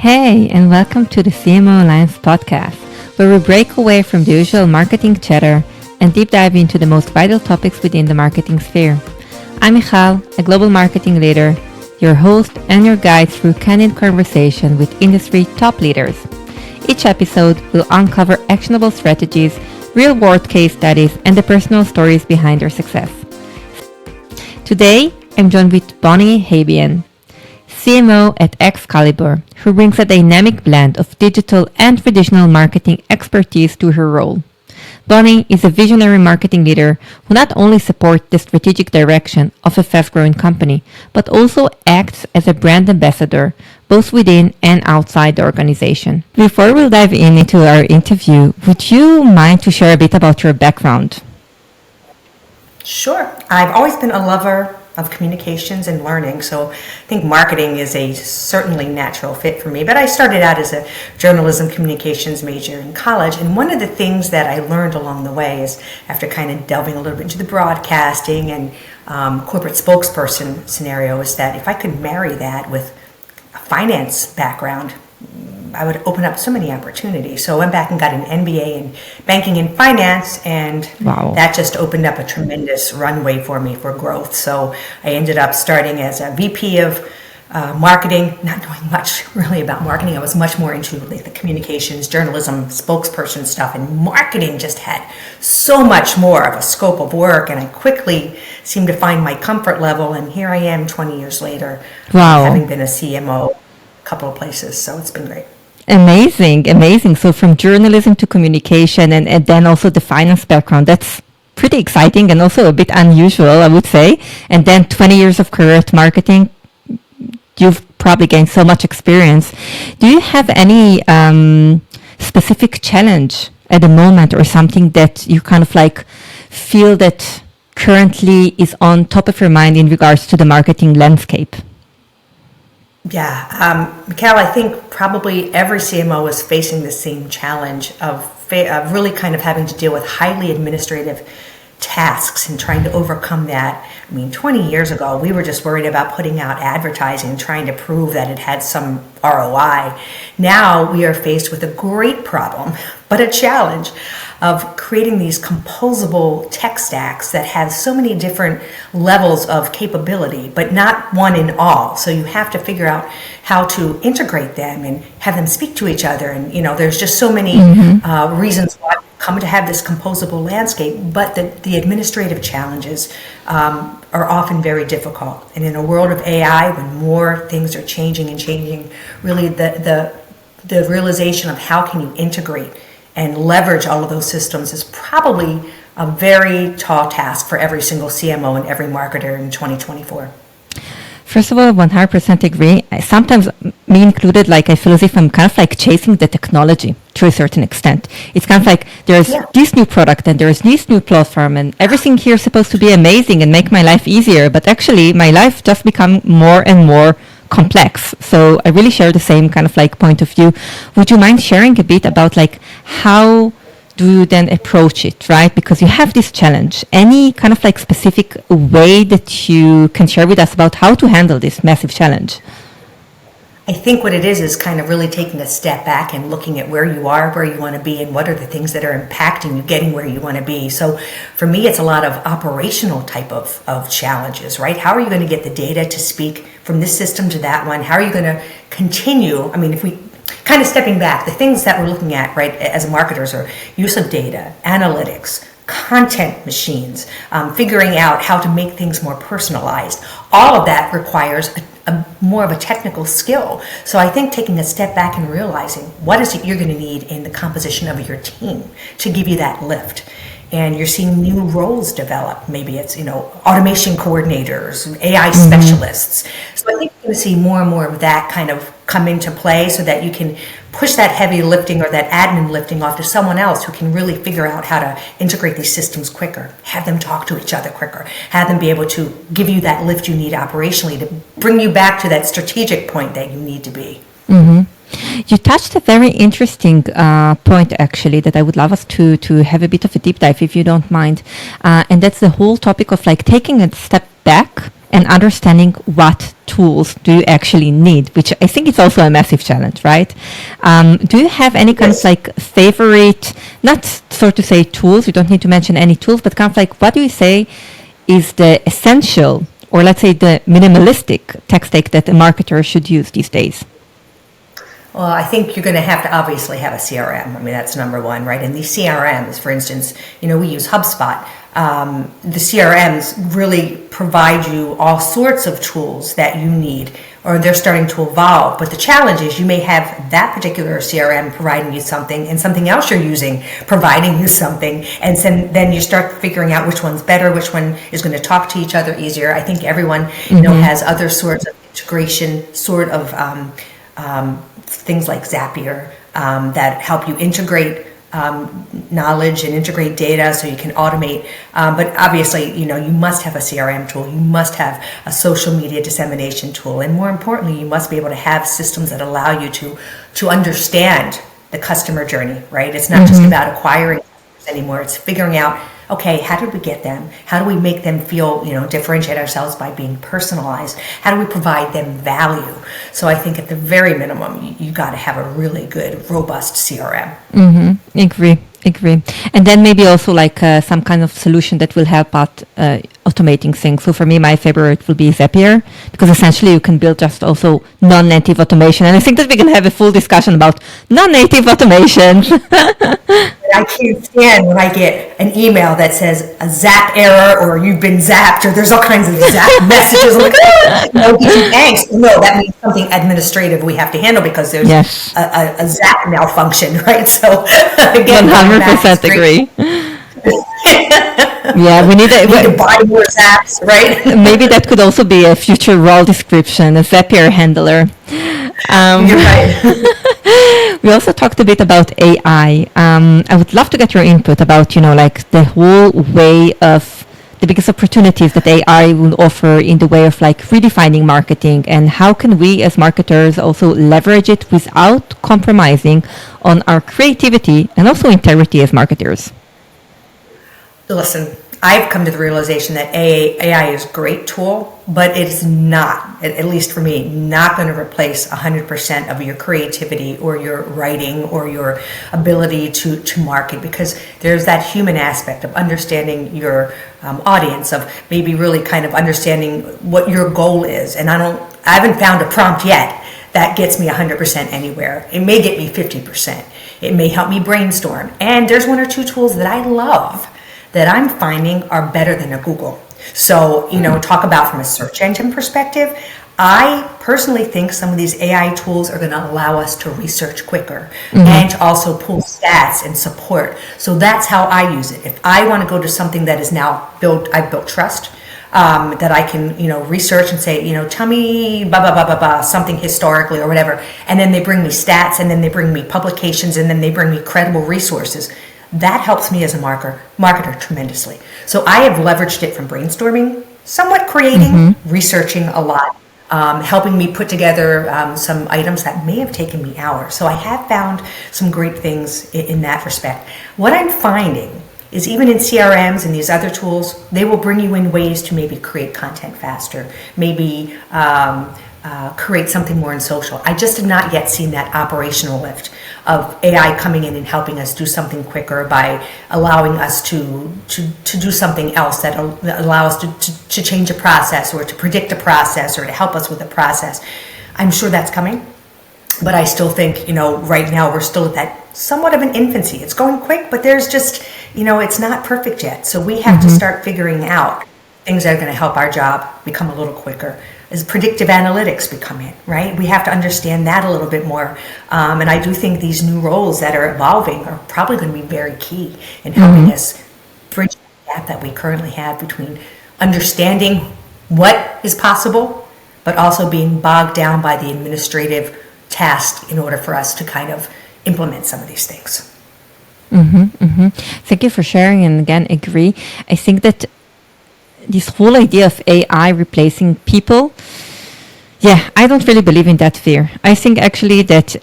Hey, and welcome to the CMO Alliance podcast, where we break away from the usual marketing chatter and deep dive into the most vital topics within the marketing sphere. I'm Michal, a global marketing leader, your host and your guide through candid conversation with industry top leaders. Each episode will uncover actionable strategies, real-world case studies, and the personal stories behind their success. Today, I'm joined with Bonnie Habyan, CMO at Excalibur, who brings a dynamic blend of digital and traditional marketing expertise to her role. Bonnie is a visionary marketing leader who not only supports the strategic direction of a fast-growing company, but also acts as a brand ambassador, both within and outside the organization. Before we dive into our interview, would you mind to share a bit about your background? Sure. I've always been a lover of communications and learning, so I think marketing is a certainly natural fit for me. But I started out as a journalism communications major in college, and one of the things that I learned along the way is, after kind of delving a little bit into the broadcasting and corporate spokesperson scenario, is that if I could marry that with a finance background, I would open up so many opportunities. So I went back and got an MBA in banking and finance, and that just opened up a tremendous runway for me for growth. So I ended up starting as a VP of marketing, not knowing much really about marketing. I was much more into like the communications, journalism, spokesperson stuff, and marketing just had so much more of a scope of work, and I quickly seemed to find my comfort level, and here I am 20 years later, having been a CMO a couple of places, so it's been great. Amazing. So from journalism to communication and then also the finance background, that's pretty exciting and also a bit unusual, I would say. And then 20 years of career at marketing, you've probably gained so much experience. Do you have any specific challenge at the moment or something that you kind of like feel that currently is on top of your mind in regards to the marketing landscape? Yeah, Michal, I think probably every CMO is facing the same challenge of really kind of having to deal with highly administrative tasks and trying to overcome that. I mean, 20 years ago, we were just worried about putting out advertising and trying to prove that it had some ROI. Now we are faced with a great problem, but a challenge of creating these composable tech stacks that have so many different levels of capability, but not one in all. So you have to figure out how to integrate them and have them speak to each other. And, there's just so many reasons why we come to have this composable landscape, but the administrative challenges are often very difficult. And in a world of AI, when more things are changing, really the realization of how can you integrate and leverage all of those systems is probably a very tall task for every single CMO and every marketer in 2024. First of all, 100% agree. Sometimes, me included, I feel as if I'm kind of like chasing the technology to a certain extent. It's kind of like there's this new product and there's this new platform and everything here is supposed to be amazing and make my life easier. But actually, my life just become more and more complex. So I really share the same kind of like point of view. Would you mind sharing a bit about how do you then approach it, right? Because you have this challenge. Any kind of like specific way that you can share with us about how to handle this massive challenge? I think what it is kind of really taking a step back and looking at where you are, where you want to be, and what are the things that are impacting you getting where you want to be. So for me, it's a lot of operational type of challenges, right? How are you going to get the data to speak from this system to that one? How are you going to continue? I mean, if we kind of stepping back, the things that we're looking at, right, as marketers are use of data, analytics, content machines, figuring out how to make things more personalized. All of that requires more of a technical skill. So I think taking a step back and realizing what is it you're going to need in the composition of your team to give you that lift. And you're seeing new roles develop. Maybe it's, automation coordinators, AI specialists. So I think you're going to see more and more of that kind of come into play so that you can push that heavy lifting or that admin lifting off to someone else who can really figure out how to integrate these systems quicker, have them talk to each other quicker, have them be able to give you that lift you need operationally to bring you back to that strategic point that you need to be. Mm-hmm. You touched a very interesting point, actually, that I would love us to have a bit of a deep dive, if you don't mind. And that's the whole topic of taking a step back and understanding what tools do you actually need, which I think is also a massive challenge, right? Do you have any kind of like favorite, not so to say tools, you don't need to mention any tools, but kind of like what do you say is the essential, or let's say the minimalistic tech stack that a marketer should use these days? Well, I think you're going to have to obviously have a CRM. I mean, that's number one, right? And these CRMs, for instance, we use HubSpot. The CRMs really provide you all sorts of tools that you need, or they're starting to evolve. But the challenge is you may have that particular CRM providing you something and something else you're using providing you something. And then you start figuring out which one's better, which one is going to talk to each other easier. I think everyone, has other sorts of integration, sort of things like Zapier that help you integrate knowledge and integrate data so you can automate. But obviously, you must have a CRM tool. You must have a social media dissemination tool. And more importantly, you must be able to have systems that allow you to understand the customer journey, right? It's not just about acquiring customers anymore. It's figuring out, okay, how did we get them? How do we make them feel, differentiate ourselves by being personalized? How do we provide them value? So I think at the very minimum, you got to have a really good, robust CRM. Agree. And then maybe also like some kind of solution that will help out automating things. So for me, my favorite will be Zapier, because essentially you can build just also non-native automation. And I think that we can have a full discussion about non-native automation. I can't stand when I get an email that says a zap error or you've been zapped or there's all kinds of zap messages. I'm like, thanks. No, that means something administrative we have to handle because there's a zap malfunction, right? So again, 100% agree. Yeah, we need to buy more zaps, right? Maybe that could also be a future role description, a Zapier handler. You're right. We also talked a bit about AI. I would love to get your input about, like the whole way of the biggest opportunities that AI will offer in the way of like redefining marketing, and how can we as marketers also leverage it without compromising on our creativity and also integrity as marketers. Listen, I've come to the realization that AI is a great tool, but it's not, at least for me, not going to replace 100% of your creativity or your writing or your ability to market, because there's that human aspect of understanding your audience, of maybe really kind of understanding what your goal is. And I haven't found a prompt yet that gets me 100% anywhere. It may get me 50%. It may help me brainstorm. And there's one or two tools that I love that I'm finding are better than a Google. So, talk about from a search engine perspective, I personally think some of these AI tools are going to allow us to research quicker and to also pull stats and support. So that's how I use it. If I want to go to something that is now I've built trust, that I can, research and say, tell me something historically or whatever. And then they bring me stats, and then they bring me publications, and then they bring me credible resources. That helps me as a marketer tremendously. So I have leveraged it from brainstorming, somewhat creating, researching a lot, helping me put together some items that may have taken me hours. So I have found some great things in that respect. What I'm finding is even in CRMs and these other tools, they will bring you in ways to maybe create content faster, maybe create something more in social. I just have not yet seen that operational lift of AI coming in and helping us do something quicker by allowing us to do something else that allows us to change a process or to predict a process or to help us with a process. I'm sure that's coming, but I still think, right now we're still at that somewhat of an infancy. It's going quick, but there's just, it's not perfect yet. So we have to start figuring out things that are going to help our job become a little quicker. As predictive analytics become in, right? We have to understand that a little bit more. And I do think these new roles that are evolving are probably going to be very key in helping us bridge the gap that we currently have between understanding what is possible, but also being bogged down by the administrative task in order for us to kind of implement some of these things. Thank you for sharing, and again, agree. I think that this whole idea of AI replacing people, I don't really believe in that fear. I think actually that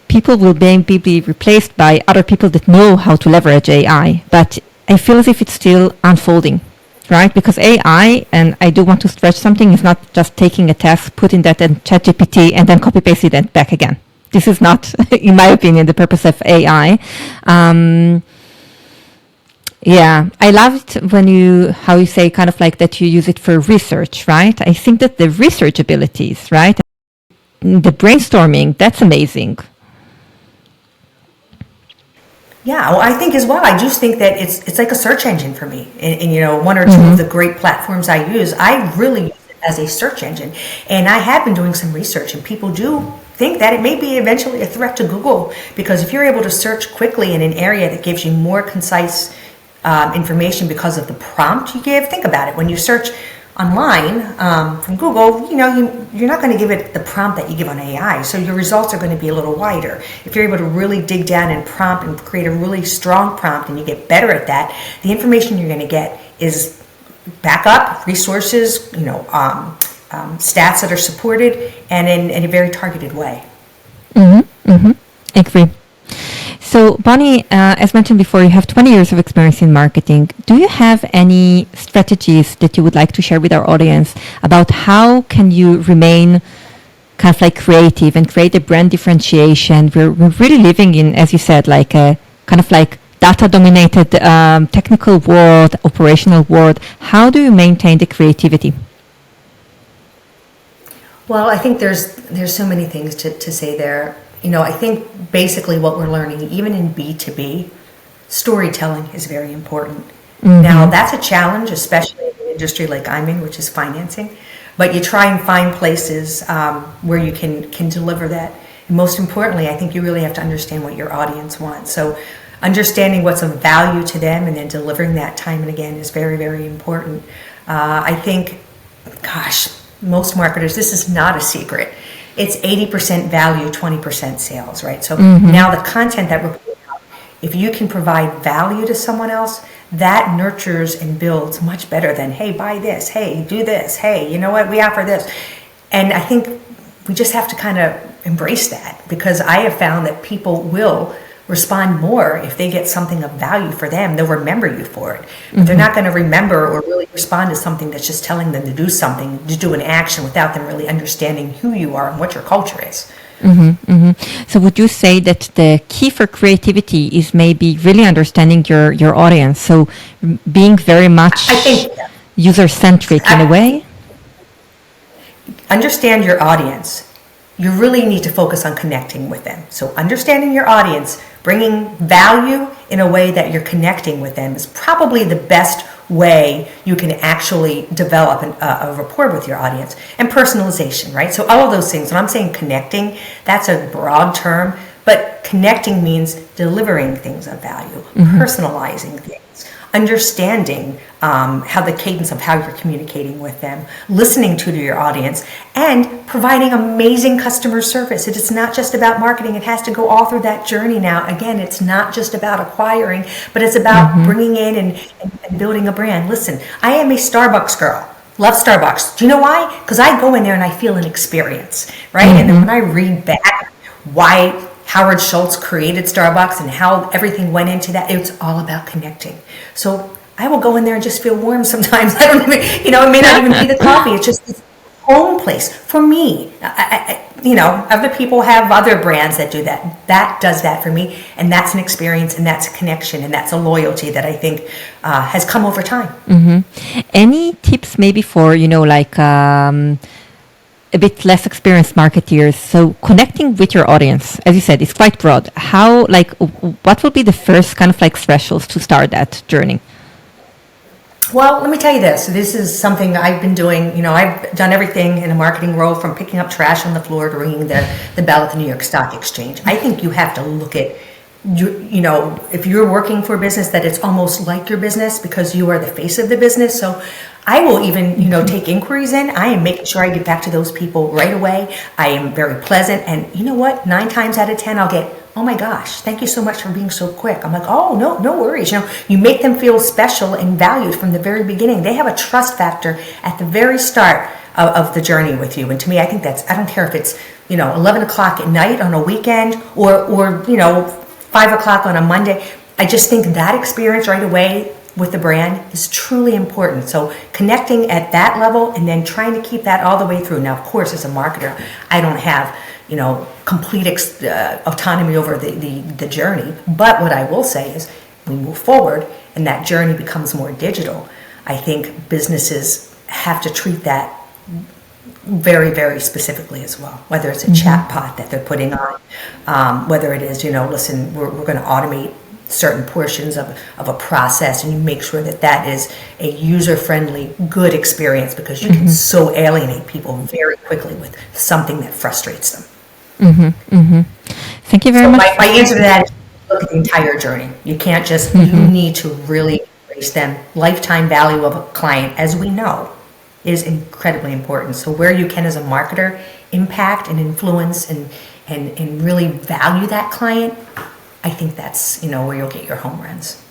people will maybe be replaced by other people that know how to leverage AI, but I feel as if it's still unfolding. right? Because AI, and I do want to stretch something, is not just taking a task, putting that in ChatGPT, and then copy paste it back again. This is not, in my opinion, the purpose of AI. Yeah, I loved how you say kind of like that you use it for research, right? I think that the research abilities, right? The brainstorming, that's amazing. Yeah, well, I think as well. I just think that it's like a search engine for me. And one or two of the great platforms I use, I really use it as a search engine. And I have been doing some research, and people do think that it may be eventually a threat to Google, because if you're able to search quickly in an area that gives you more concise information because of the prompt you give. Think about it. When you search online from Google, you're not going to give it the prompt that you give on AI. So your results are going to be a little wider. If you're able to really dig down and prompt and create a really strong prompt, and you get better at that, the information you're going to get is backup, resources, stats that are supported, and in a very targeted way. Agree. So, Bonnie, as mentioned before, you have 20 years of experience in marketing. Do you have any strategies that you would like to share with our audience about how can you remain kind of like creative and create a brand differentiation? We're really living in, as you said, like a kind of like data-dominated technical world, operational world. How do you maintain the creativity? Well, I think there's so many things to say there. I think basically what we're learning, even in B2B, storytelling is very important. Now, that's a challenge, especially in an industry like I'm in, which is financing. But you try and find places where you can deliver that. And most importantly, I think you really have to understand what your audience wants. So understanding what's of value to them and then delivering that time and again is very, very important. I think, most marketers, this is not a secret. It's 80% value, 20% sales, right? So now the content that we're putting out, if you can provide value to someone else, that nurtures and builds much better than, hey, buy this, hey, do this, hey, you know what, we offer this. And I think we just have to kind of embrace that, because I have found that people will respond more if they get something of value for them. They'll remember you for it. But they're not going to remember or really respond to something that's just telling them to do something, to do an action, without them really understanding who you are and what your culture is. So would you say that the key for creativity is maybe really understanding your audience? So being very much user-centric in a way? Understand your audience. You really need to focus on connecting with them. So understanding your audience, bringing value in a way that you're connecting with them is probably the best way you can actually develop a rapport with your audience. And personalization, right? So all of those things, when I'm saying connecting, that's a broad term, but connecting means delivering things of value, personalizing things, understanding how the cadence of how you're communicating with them, listening to your audience, and providing amazing customer service. It is not just about marketing. It has to go all through that journey now. Again, it's not just about acquiring, but it's about bringing in and building a brand. Listen, I am a Starbucks girl. Love Starbucks. Do you know why? Because I go in there and I feel an experience, right? And then when I read back why Howard Schultz created Starbucks and how everything went into that, it's all about connecting. So I will go in there and just feel warm sometimes. I don't even, it may not even be the coffee. It's just this home place for me. Other people have other brands that do that. That does that for me, and that's an experience, and that's a connection, and that's a loyalty that I think has come over time. Any tips maybe for a bit less experienced marketeers? So connecting with your audience, as you said, is quite broad. How, what will be the first kind of thresholds to start that journey? Well, let me tell you this. This is something I've been doing. I've done everything in a marketing role, from picking up trash on the floor to ringing the bell at the New York Stock Exchange. I think you have to look at, if you're working for a business, that it's almost like your business, because you are the face of the business. So I will even, take inquiries in. I am making sure I get back to those people right away. I am very pleasant. And you know what? 9 times out of 10, I'll get, oh my gosh, thank you so much for being so quick. I'm like, oh, no worries. You make them feel special and valued from the very beginning. They have a trust factor at the very start of the journey with you. And to me, I think I don't care if it's, 11 o'clock at night on a weekend or 5 o'clock on a Monday. I just think that experience right away with the brand is truly important. So connecting at that level and then trying to keep that all the way through. Now, of course, as a marketer, I don't have, complete autonomy over the journey. But what I will say is we move forward and that journey becomes more digital. I think businesses have to treat that very, very specifically as well, whether it's a chatbot that they're putting on, whether it is, listen, we're going to automate certain portions of a process, and you make sure that is a user-friendly, good experience, because you can so alienate people very quickly with something that frustrates them. Thank you very much. My answer to that is look at the entire journey. You can't just, you need to really embrace them. Lifetime value of a client, as we know, is incredibly important. So where you can as a marketer impact and influence and really value that client, I think that's, where you'll get your home runs.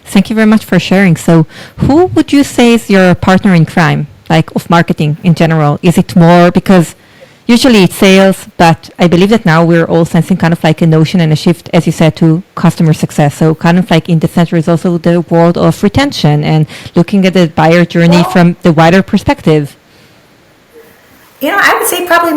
Thank you very much for sharing. So who would you say is your partner in crime, like of marketing in general? Is it more, because usually it's sales, but I believe that now we're all sensing kind of like a notion and a shift, as you said, to customer success. So kind of like in the center is also the world of retention and looking at the buyer journey from the wider perspective. I would say probably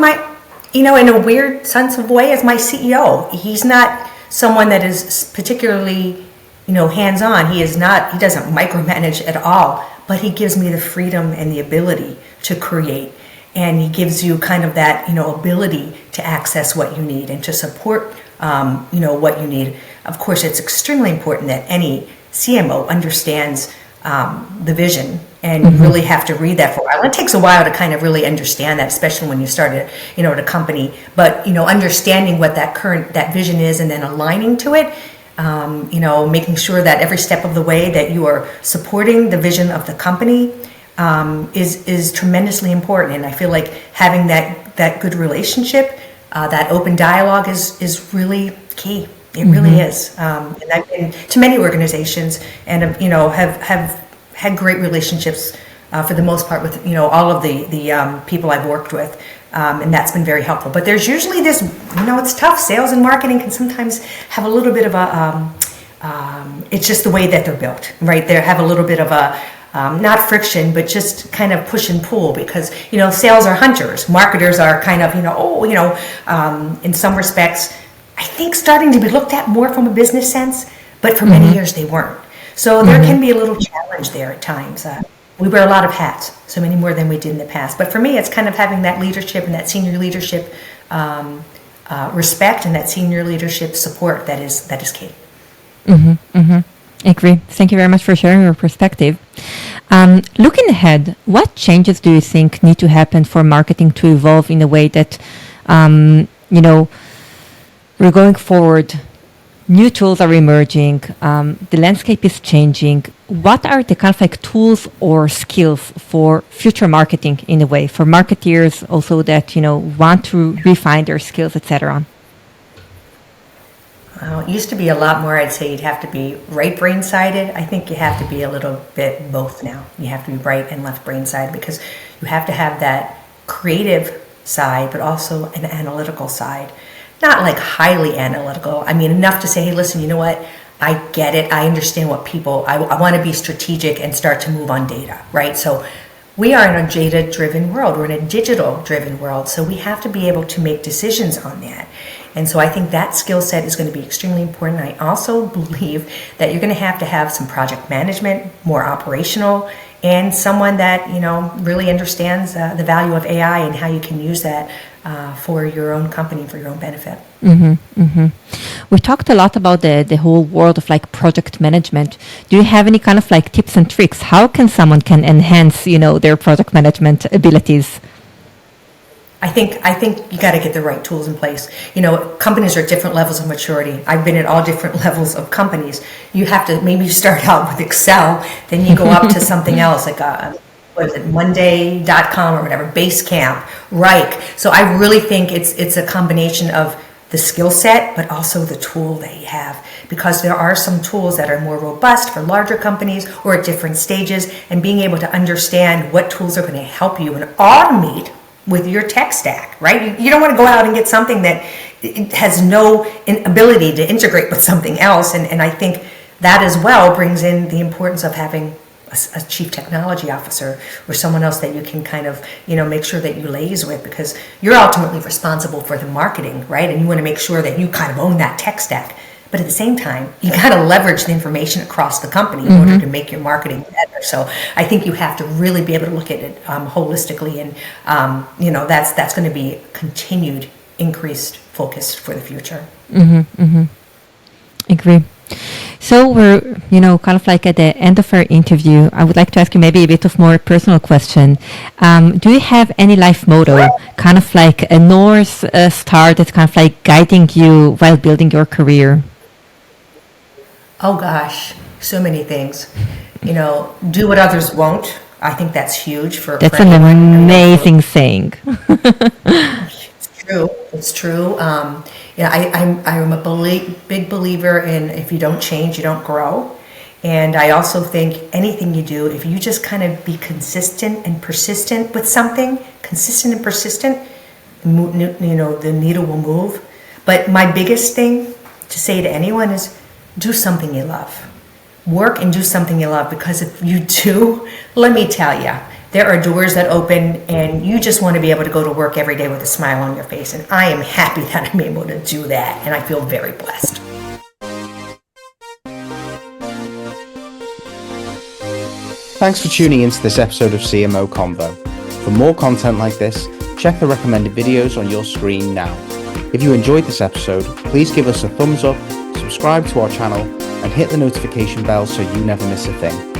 in a weird sense of way, as my CEO. He's not someone that is particularly, hands-on. He doesn't micromanage at all, but he gives me the freedom and the ability to create. And he gives you kind of that, ability to access what you need and to support, what you need. Of course, it's extremely important that any CMO understands the vision, and you really have to read that for a while. It takes a while to kind of really understand that, especially when you start at a company. But understanding what that vision is, and then aligning to it. Making sure that every step of the way that you are supporting the vision of the company is tremendously important. And I feel like having that good relationship, that open dialogue is really key. It really is. And I've been to many organizations and have had great relationships for the most part with all of the people I've worked with, and that's been very helpful. But there's usually this, it's tough. Sales and marketing can sometimes have a little bit of it's just the way that they're built, right? They have a little bit of a not friction, but just kind of push and pull, because sales are hunters, marketers are kind of in some respects, I think, starting to be looked at more from a business sense, but for many years they weren't. So there can be a little challenge there at times. We wear a lot of hats, so many more than we did in the past. But for me, it's kind of having that leadership and that senior leadership respect and that senior leadership support that is key. Agree. Thank you very much for sharing your perspective. Looking ahead, what changes do you think need to happen for marketing to evolve in a way that, we're going forward? New tools are emerging. The landscape is changing. What are the kind of like tools or skills for future marketing in a way, for marketeers also that, want to refine their skills, etc.? It used to be a lot more, I'd say you'd have to be right brain sided. I think you have to be a little bit both now. You have to be right and left brain side, because you have to have that creative side, but also an analytical side. Not like highly analytical. I mean, enough to say, hey, listen, you know what? I get it. I understand what I want to be strategic and start to move on data, right? So we are in a data-driven world. We're in a digital-driven world. So we have to be able to make decisions on that. And so I think that skill set is going to be extremely important. I also believe that you're going to have some project management, more operational, and someone that, really understands the value of AI and how you can use that for your own company, for your own benefit. We talked a lot about the whole world of like project management. Do you have any kind of like tips and tricks? How can someone enhance, their project management abilities? I think you got to get the right tools in place. Companies are at different levels of maturity. I've been at all different levels of companies. You have to maybe start out with Excel, then you go up to something else like Monday.com or whatever, Basecamp, Reich. So I really think it's a combination of the skill set, but also the tool that you have, because there are some tools that are more robust for larger companies or at different stages, and being able to understand what tools are going to help you and automate with your tech stack, right? You don't want to go out and get something that it has no ability to integrate with something else. And I think that as well brings in the importance of having a chief technology officer or someone else that you can kind of, make sure that you liaise with, because you're ultimately responsible for the marketing, right? And you want to make sure that you kind of own that tech stack. But at the same time, you got to leverage the information across the company in order to make your marketing better. So I think you have to really be able to look at it holistically, and that's going to be continued increased focus for the future. Agree. So we're, kind of like at the end of our interview. I would like to ask you maybe a bit of more personal question. Do you have any life motto, kind of like a North Star that's kind of like guiding you while building your career? Oh gosh, so many things. Do what others won't. I think that's huge for. That's an amazing saying. It's true. I'm a big believer in, if you don't change, you don't grow. And I also think anything you do, if you just kind of be consistent and persistent with something, the needle will move. But my biggest thing to say to anyone is, do something you love. Work and do something you love, because if you do, let me tell you, there are doors that open, and you just want to be able to go to work every day with a smile on your face. And I am happy that I'm able to do that, and I feel very blessed. Thanks for tuning into this episode of CMO Convo. For more content like this, check the recommended videos on your screen now. If you enjoyed this episode, please give us a thumbs up, subscribe to our channel, and hit the notification bell so you never miss a thing.